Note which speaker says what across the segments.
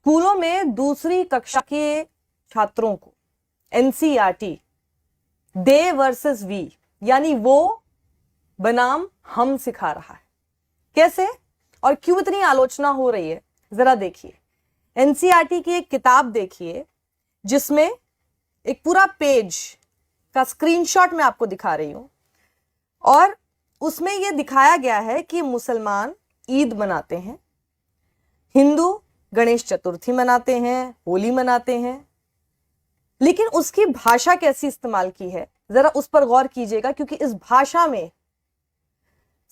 Speaker 1: स्कूलों में दूसरी कक्षा के छात्रों को एनसीईआरटी दे वर्सेस वी यानी वो बनाम हम सिखा रहा है। कैसे और क्यों इतनी आलोचना हो रही है, जरा देखिए। एनसीईआरटी की एक किताब देखिए जिसमें एक पूरा पेज का स्क्रीनशॉट मैं आपको दिखा रही हूं और उसमें यह दिखाया गया है कि मुसलमान ईद मनाते हैं, हिंदू गणेश चतुर्थी मनाते हैं, होली मनाते हैं, लेकिन उसकी भाषा कैसी इस्तेमाल की है जरा उस पर गौर कीजिएगा, क्योंकि इस भाषा में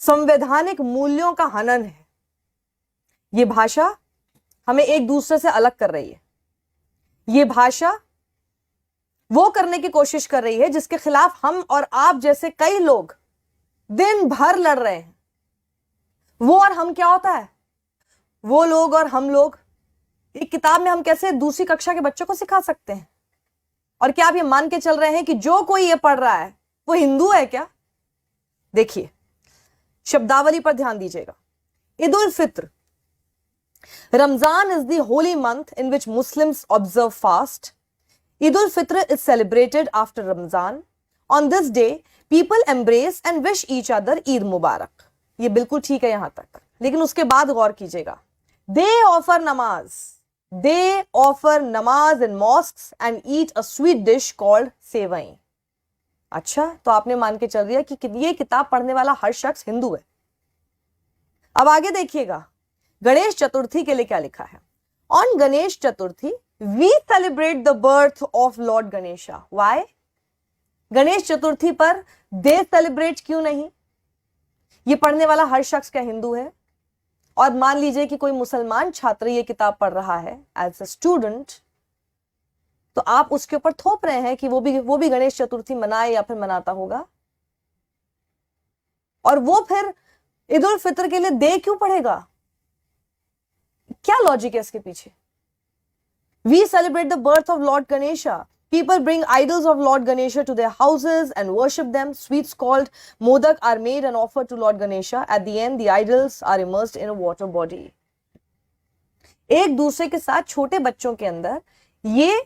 Speaker 1: संवैधानिक मूल्यों का हनन है। यह भाषा हमें एक दूसरे से अलग कर रही है। यह भाषा वो करने की कोशिश कर रही है जिसके खिलाफ हम और आप जैसे कई लोग दिन भर लड़ रहे हैं। वो और हम क्या होता है? वो लोग और हम लोग एक किताब में हम कैसे दूसरी कक्षा के बच्चों को सिखा सकते हैं? और क्या आप ये मान के चल रहे हैं कि जो कोई ये पढ़ रहा है वो हिंदू है क्या? देखिए, शब्दावली पर ध्यान दीजिएगा। Eid ul Fitr, Ramzan is the holy month in which Muslims observe fast. Eid al-Fitr is celebrated after Ramzan. On this day, people embrace and wish each other Eid Mubarak. ये बिल्कुल ठीक है यहां तक, लेकिन उसके बाद गौर कीजिएगा। They offer namaz. They offer namaz in mosques and eat a sweet dish called सेवई। अच्छा, तो आपने मान के चल दिया कि ये किताब पढ़ने वाला हर शख्स हिंदू है। अब आगे देखिएगा, गणेश चतुर्थी के लिए क्या लिखा है। On Ganesh Chaturthi we celebrate the birth of Lord Ganesha. Why? Ganesh Chaturthi पर they celebrate क्यों नहीं? ये पढ़ने वाला हर शख्स क्या हिंदू है? और मान लीजिए कि कोई मुसलमान छात्र ये किताब पढ़ रहा है एज ए स्टूडेंट, तो आप उसके ऊपर थोप रहे हैं कि वो भी गणेश चतुर्थी मनाए या फिर मनाता होगा। और वो फिर ईद उल फित्र के लिए दे क्यों पढ़ेगा? क्या लॉजिक है इसके पीछे? We celebrate the birth of Lord Ganesha. People bring idols of Lord Ganesha to their houses and worship them. Sweets called modak are made and offered to Lord Ganesha. At the end, the idols are immersed in a water body. एक दूसरे के साथ छोटे बच्चों के अंदर ये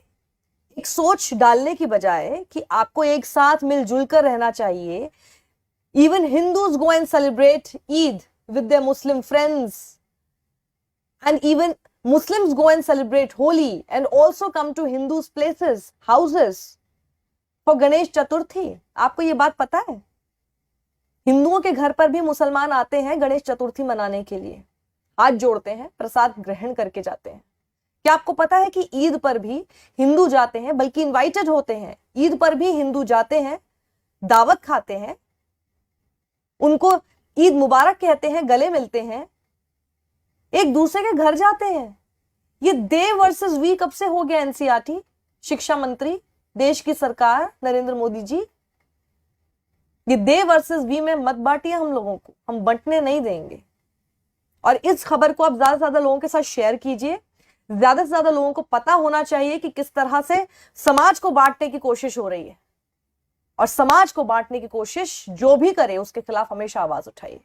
Speaker 1: एक सोच डालने की बजाय कि आपको एक साथ मिलजुल कर रहना चाहिए। Even Hindus go and celebrate Eid with their Muslim friends, and even Muslims go and celebrate Holi and also come to Hindus' places, houses for Ganesh Chaturthi. आपको ये बात पता है? हिंदुओं के घर पर भी मुसलमान आते हैं गणेश चतुर्थी मनाने के लिए, हाथ जोड़ते हैं, प्रसाद ग्रहण करके जाते हैं। क्या आपको पता है कि ईद पर भी हिंदू जाते हैं, बल्कि इनवाइटेड होते हैं? ईद पर भी हिंदू जाते हैं, दावत खाते हैं, उनको ईद मुबारक कहते हैं, गले मिलते हैं, एक दूसरे के घर जाते हैं। ये दे वर्सेस वी कब से हो गया? एनसीईआरटी, शिक्षा मंत्री, देश की सरकार नरेंद्र मोदी जी, ये दे वर्सेस वी में मत बांटिए हम लोगों को, हम बंटने नहीं देंगे। और इस खबर को आप ज्यादा से ज्यादा लोगों के साथ शेयर कीजिए। ज्यादा से ज्यादा लोगों को पता होना चाहिए कि किस तरह से समाज को बांटने की कोशिश हो रही है, और समाज को बांटने की कोशिश जो भी करे उसके खिलाफ हमेशा आवाज उठाइए।